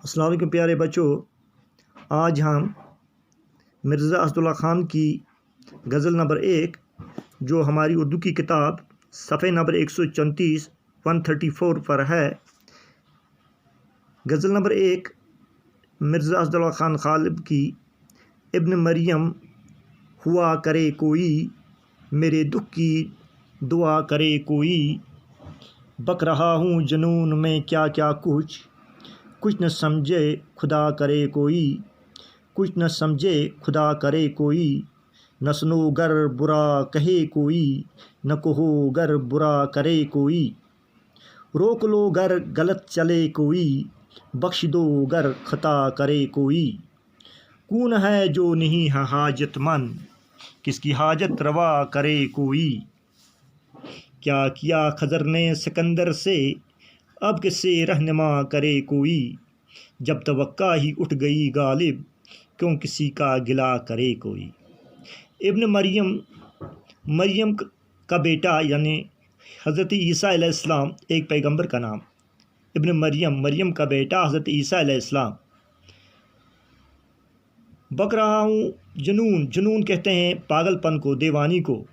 السلام علیکم پیارے بچوں، آج ہم مرزا اسداللہ خان کی غزل نمبر 1 جو ہماری اردو کی کتاب صفحے نمبر 134 پر ہے۔ غزل نمبر 1 مرزا اسداللہ خان غالب کی۔ ابن مریم ہوا کرے کوئی، میرے دکھ کی دعا کرے کوئی، بک رہا ہوں جنون میں کیا کیا کچھ نہ سمجھے خدا کرے کوئی، کچھ نہ سمجھے خدا کرے کوئی، نہ سنو گر برا کہے کوئی، نہ کہو گر برا کرے کوئی، روک لو گر غلط چلے کوئی، بخش دو گر خطا کرے کوئی، کون ہے جو نہیں ہے حاجت مند، کس کی حاجت روا کرے کوئی، کیا خضر نے سکندر سے، اب کسے رہنما کرے کوئی، جب توقع ہی اٹھ گئی غالب، کیوں کسی کا گلہ کرے کوئی۔ ابن مریم کا بیٹا یعنی حضرت عیسیٰ علیہ السلام ایک پیغمبر کا نام۔ ابن مریم کا بیٹا حضرت عیسیٰ علیہ السلام۔ بک رہا ہوں جنون کہتے ہیں پاگل پن کو، دیوانی کو۔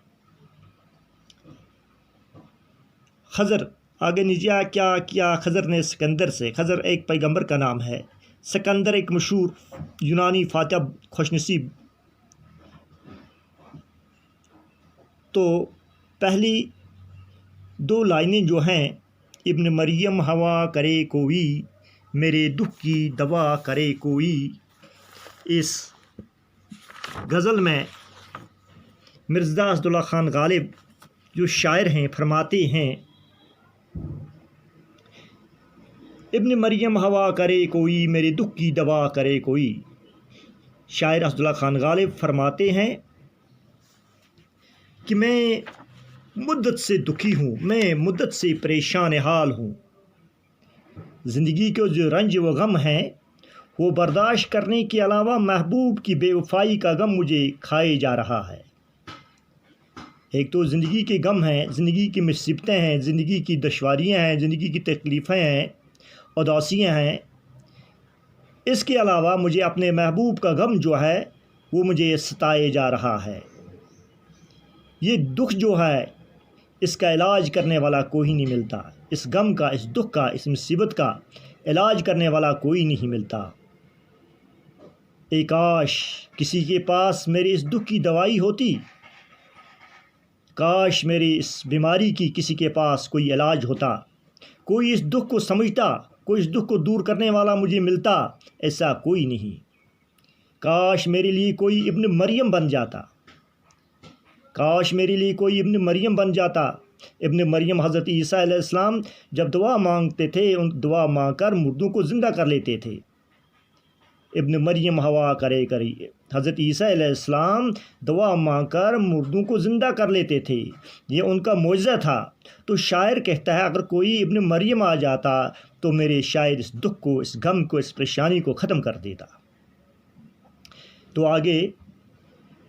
خضر آگے نیچے کیا خضر نے سکندر سے، خضر ایک پیغمبر کا نام ہے، سکندر ایک مشہور یونانی فاتح خوش نصیب۔ تو پہلی دو لائنیں جو ہیں، ابن مریم ہوا کرے کوئی، میرے دکھ کی دوا کرے کوئی، اس غزل میں مرزا اسداللہ خان غالب جو شاعر ہیں فرماتے ہیں، ابن مریم ہوا کرے کوئی، میرے دکھ کی دوا کرے کوئی۔ شاعر اسداللہ خان غالب فرماتے ہیں کہ میں مدت سے دکھی ہوں، میں مدت سے پریشان حال ہوں، زندگی کے جو رنج و غم ہیں وہ برداشت کرنے کے علاوہ محبوب کی بے وفائی کا غم مجھے کھائے جا رہا ہے۔ ایک تو زندگی کے غم ہیں، زندگی کی مصیبتیں ہیں، زندگی کی دشواریاں ہیں، زندگی کی تکلیفیں ہیں، اداسیاں ہیں، اس کے علاوہ مجھے اپنے محبوب کا غم جو ہے وہ مجھے ستائے جا رہا ہے۔ یہ دکھ جو ہے اس کا علاج کرنے والا کوئی نہیں ملتا، اس غم کا، اس دکھ کا، اس مصیبت کا علاج کرنے والا کوئی نہیں ملتا۔ اے کاش کسی کے پاس میرے اس دکھ کی دوائی ہوتی، کاش میری اس بیماری کی کسی کے پاس کوئی علاج ہوتا، کوئی اس دکھ کو سمجھتا، کوئی اس دکھ کو دور کرنے والا مجھے ملتا، ایسا کوئی نہیں۔ کاش میرے لیے کوئی ابن مریم بن جاتا، کاش میرے لیے کوئی ابن مریم بن جاتا۔ ابن مریم حضرت عیسیٰ علیہ السلام جب دعا مانگتے تھے، ان دعا مانگ کر مردوں کو زندہ کر لیتے تھے۔ ابن مریم ہوا کرے حضرت عیسیٰ علیہ السلام دعا مانگ کر مردوں کو زندہ کر لیتے تھے، یہ ان کا معجزہ تھا۔ تو شاعر کہتا ہے اگر کوئی ابن مریم آ جاتا تو میرے شاعر اس دکھ کو، اس غم کو، اس پریشانی کو ختم کر دیتا۔ تو آگے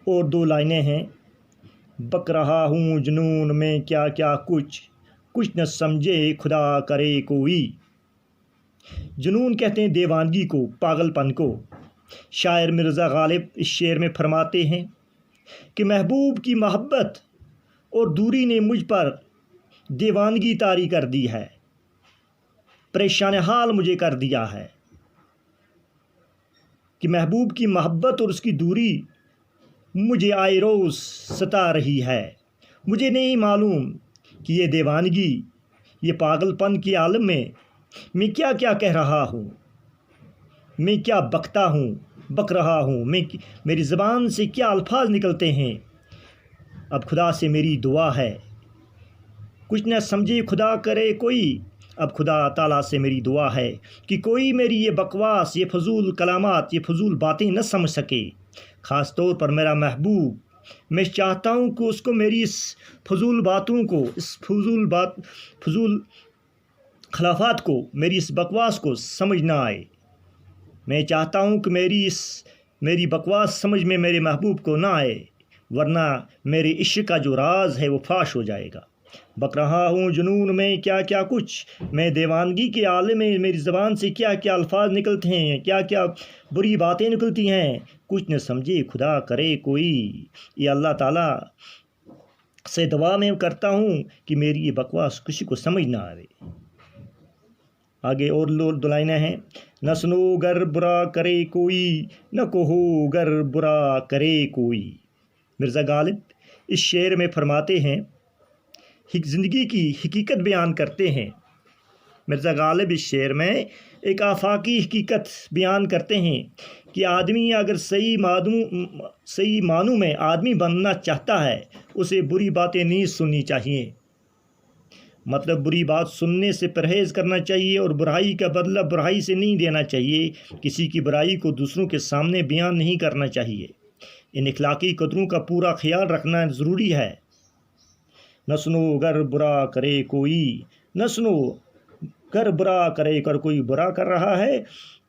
اور دو لائنیں ہیں، بک رہا ہوں جنون میں کیا کیا کچھ نہ سمجھے خدا کرے کوئی۔ جنون کہتے ہیں دیوانگی کو، پاگل پن کو۔ شاعر مرزا غالب اس شعر میں فرماتے ہیں کہ محبوب کی محبت اور دوری نے مجھ پر دیوانگی طاری کر دی ہے، پریشان حال مجھے کر دیا ہے۔ کہ محبوب کی محبت اور اس کی دوری مجھے آئے روز ستا رہی ہے، مجھے نہیں معلوم کہ یہ دیوانگی، یہ پاگل پن کے عالم میں کیا کیا کہہ رہا ہوں، میں کیا بک رہا ہوں، میری زبان سے کیا الفاظ نکلتے ہیں۔ اب خدا سے میری دعا ہے، کچھ نہ سمجھے خدا کرے کوئی، اب خدا تعالیٰ سے میری دعا ہے کہ کوئی میری یہ بکواس، یہ فضول کلامات، یہ فضول باتیں نہ سمجھ سکے۔ خاص طور پر میرا محبوب، میں چاہتا ہوں کہ اس کو میری اس فضول باتوں کو، اس فضول خلافات کو، میری اس بکواس کو سمجھ نہ آئے۔ میں چاہتا ہوں کہ میری بکواس سمجھ میں میرے محبوب کو نہ آئے، ورنہ میرے عشق کا جو راز ہے وہ فاش ہو جائے گا۔ بک رہا ہوں جنون میں کیا کیا کچھ، میں دیوانگی کے عالم میں میری زبان سے کیا کیا الفاظ نکلتے ہیں، کیا کیا بری باتیں نکلتی ہیں، کچھ نہ سمجھے خدا کرے کوئی۔ یہ اللہ تعالیٰ سے دعا میں کرتا ہوں کہ میری یہ بکواس کسی کو سمجھ نہ آئے۔ آگے اور دو لائنیں ہیں، نہ سنو گر برا کرے کوئی، نہ کہو گر برا کرے کوئی۔ مرزا غالب اس شعر میں فرماتے ہیں، زندگی کی حقیقت بیان کرتے ہیں۔ مرزا غالب اس شعر میں ایک آفاقی حقیقت بیان کرتے ہیں کہ آدمی اگر صحیح معنوں میں آدمی بننا چاہتا ہے، اسے بری باتیں نہیں سننی چاہیے۔ مطلب بری بات سننے سے پرہیز کرنا چاہیے اور برائی کا بدلہ برائی سے نہیں دینا چاہیے۔ کسی کی برائی کو دوسروں کے سامنے بیان نہیں کرنا چاہیے۔ ان اخلاقی قدروں کا پورا خیال رکھنا ضروری ہے۔ نہ سنو گر برا کرے کوئی، نہ سنو گر برا کرے کر کوئی برا کر رہا ہے،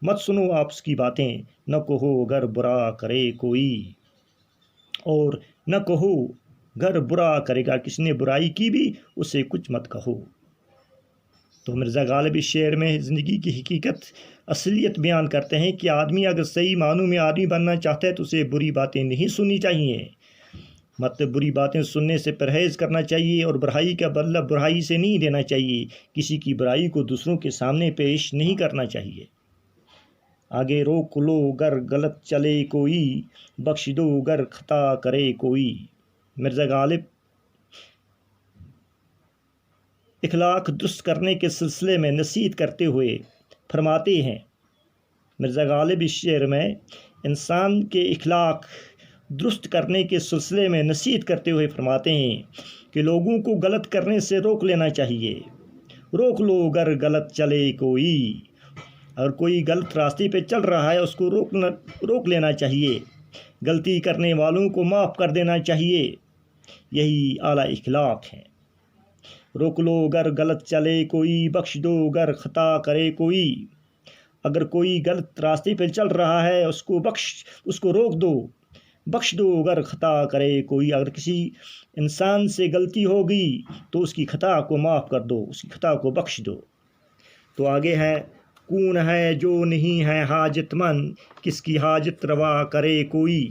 مت سنو آپ اس کی باتیں، نہ کہو گر برا کرے کوئی، اور نہ کہو گر برا کرے گا، کسی نے برائی کی بھی اسے کچھ مت کہو۔ تو مرزا غالب اس شعر میں زندگی کی حقیقت اصلیت بیان کرتے ہیں کہ آدمی اگر صحیح معنوں میں آدمی بننا چاہتا ہے تو اسے بری باتیں نہیں سننی چاہیے۔ مطلب بری باتیں سننے سے پرہیز کرنا چاہیے اور برائی کا بدلہ برائی سے نہیں دینا چاہیے۔ کسی کی برائی کو دوسروں کے سامنے پیش نہیں کرنا چاہیے۔ آگے روک لو گر غلط چلے کوئی، بخش دو گر خطا کرے کوئی۔ مرزا غالب اخلاق درست کرنے کے سلسلے میں نصیحت کرتے ہوئے فرماتے ہیں، مرزا غالب اس شعر میں انسان کے اخلاق درست کرنے کے سلسلے میں نصیحت کرتے ہوئے فرماتے ہیں کہ لوگوں کو غلط کرنے سے روک لینا چاہیے۔ روک لو گر غلط چلے کوئی، اگر کوئی غلط راستے پہ چل رہا ہے اس کو روک لینا چاہیے۔ غلطی کرنے والوں کو معاف کر دینا چاہیے، یہی اعلیٰ اخلاق ہے۔ روک لو گر غلط چلے کوئی، بخش دو گر خطا کرے کوئی۔ اگر کوئی غلط راستے پہ چل رہا ہے اس کو روک دو، بخش دو گر خطا کرے کوئی۔ اگر کسی انسان سے غلطی ہوگی تو اس کی خطا کو معاف کر دو، اس کی خطا کو بخش دو۔ تو آگے ہے، کون ہے جو نہیں ہے حاجت مند، کس کی حاجت روا کرے کوئی۔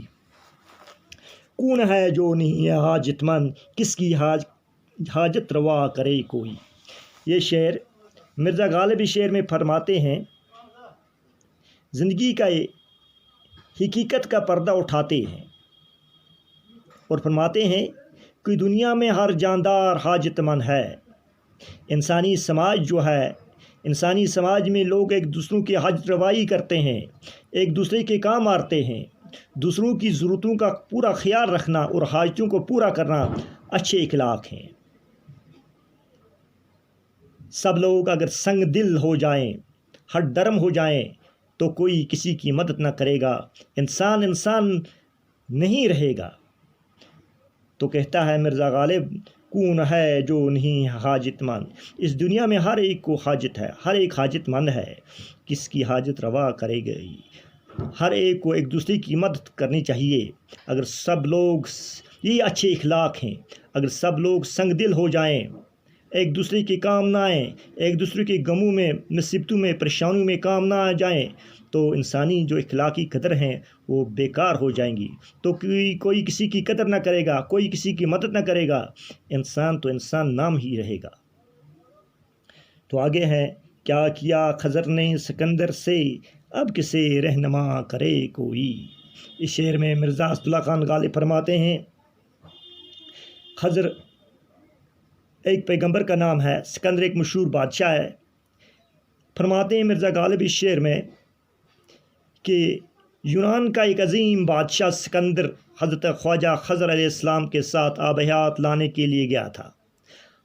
کون ہے جو نہیں ہے حاجت مند، کس کی حاجت روا کرے کوئی۔ یہ شعر مرزا غالب اس شعر میں فرماتے ہیں، زندگی کا حقیقت کا پردہ اٹھاتے ہیں اور فرماتے ہیں کہ دنیا میں ہر جاندار حاجت مند ہے۔ انسانی سماج میں لوگ ایک دوسروں کی حاجت روائی کرتے ہیں، ایک دوسرے کے کام آتے ہیں۔ دوسروں کی ضرورتوں کا پورا خیال رکھنا اور حاجتوں کو پورا کرنا اچھے اخلاق ہیں۔ سب لوگ اگر سنگ دل ہو جائیں، ہٹ درم ہو جائیں تو کوئی کسی کی مدد نہ کرے گا، انسان نہیں رہے گا۔ تو کہتا ہے مرزا غالب، کون ہے جو نہیں حاجت مند۔ اس دنیا میں ہر ایک کو حاجت ہے، ہر ایک حاجت مند ہے، کس کی حاجت روا کرے گئی۔ ہر ایک کو ایک دوسرے کی مدد کرنی چاہیے۔ اگر سب لوگ، یہ اچھے اخلاق ہیں، اگر سب لوگ سنگ دل ہو جائیں، ایک دوسرے کے کام نہ آئیں، ایک دوسرے کے غموں میں، مصیبتوں میں، پریشانیوں میں کام نہ آ جائیں، تو انسانی جو اخلاقی قدر ہیں وہ بیکار ہو جائیں گی۔ تو کوئی کسی کی قدر نہ کرے گا، کوئی کسی کی مدد نہ کرے گا، انسان تو انسان نام ہی رہے گا۔ تو آگے ہے، کیا کیا خضر نے سکندر سے، اب کسے رہنما کرے کوئی۔ اس شعر میں مرزا اسداللہ خان غالب فرماتے ہیں، خضر ایک پیغمبر کا نام ہے، سکندر ایک مشہور بادشاہ ہے۔ فرماتے ہیں مرزا غالب اس شعر میں کہ یونان کا ایک عظیم بادشاہ سکندر حضرت خواجہ خضر علیہ السلام کے ساتھ آب حیات لانے کے لیے گیا تھا۔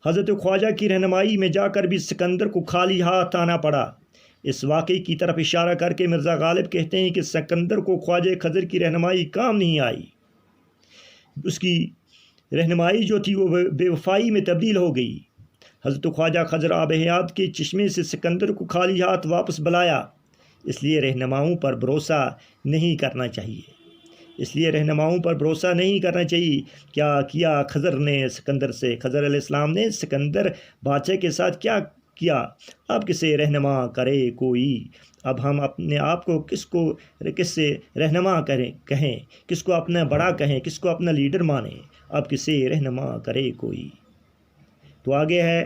حضرت خواجہ کی رہنمائی میں جا کر بھی سکندر کو خالی ہاتھ آنا پڑا۔ اس واقعے کی طرف اشارہ کر کے مرزا غالب کہتے ہیں کہ سکندر کو خواجہ خضر کی رہنمائی کام نہیں آئی، اس کی رہنمائی جو تھی وہ بے وفائی میں تبدیل ہو گئی۔ حضرت خواجہ خضر آب حیات کے چشمے سے سکندر کو خالی ہاتھ واپس بلایا۔ اس لیے رہنماؤں پر بھروسہ نہیں کرنا چاہیے۔ اس لیے رہنماؤں پر بھروسہ نہیں کرنا چاہیے۔ کیا کیا خضر نے سکندر سے، خضر علیہ السلام نے سکندر بادشاہ کے ساتھ کیا کیا؟ اب کسے رہنما کرے کوئی؟ اب ہم اپنے آپ کو کس سے رہنما کہیں، کس کو اپنا بڑا کہیں، کس کو اپنا لیڈر مانیں؟ اب کسے رہنما کرے کوئی؟ تو آگے ہے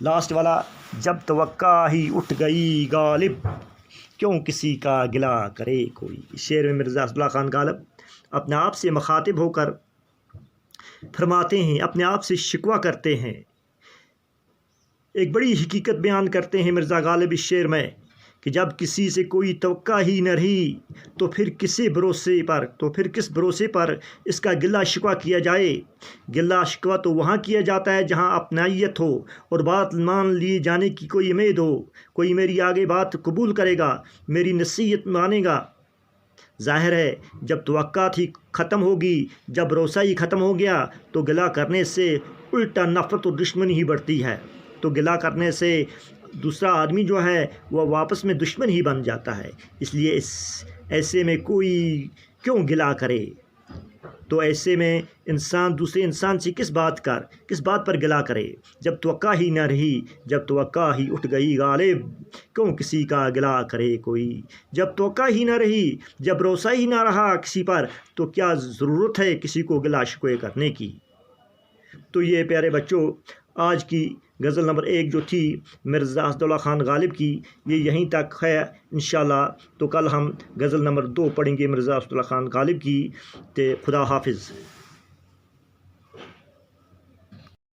لاسٹ والا، جب توقع ہی اٹھ گئی غالب، کیوں کسی کا گلہ کرے کوئی؟ اس شعر میں مرزا اسداللہ خان غالب اپنے آپ سے مخاطب ہو کر فرماتے ہیں، اپنے آپ سے شکوہ کرتے ہیں، ایک بڑی حقیقت بیان کرتے ہیں مرزا غالب اس شعر میں کہ جب کسی سے کوئی توقع ہی نہ رہی تو پھر کس بھروسے پر اس کا گلہ شکوہ کیا جائے؟ گلہ شکوہ تو وہاں کیا جاتا ہے جہاں اپنائیت ہو اور بات مان لیے جانے کی کوئی امید ہو، کوئی میری آگے بات قبول کرے گا، میری نصیحت مانے گا۔ ظاہر ہے جب توقعات ہی ختم ہوگی، جب بھروسہ ہی ختم ہو گیا تو گلہ کرنے سے الٹا نفرت اور دشمنی ہی بڑھتی ہے۔ تو گلہ کرنے سے دوسرا آدمی جو ہے وہ واپس میں دشمن ہی بن جاتا ہے۔ اس لیے ایسے میں کوئی کیوں گلہ کرے؟ تو ایسے میں انسان دوسرے انسان سے کس بات پر گلہ کرے؟ جب توقع ہی نہ رہی، جب توقع ہی اٹھ گئی غالب، کیوں کسی کا گلہ کرے کوئی؟ جب توقع ہی نہ رہی، جب بھروسہ ہی نہ رہا کسی پر، تو کیا ضرورت ہے کسی کو گلہ شکوے کرنے کی؟ تو یہ پیارے بچوں آج کی غزل نمبر 1 جو تھی مرزا اسداللہ خان غالب کی، یہ یہیں تک ہے انشاءاللہ۔ تو کل ہم غزل نمبر 2 پڑھیں گے مرزا اسداللہ خان غالب کی۔ خدا حافظ۔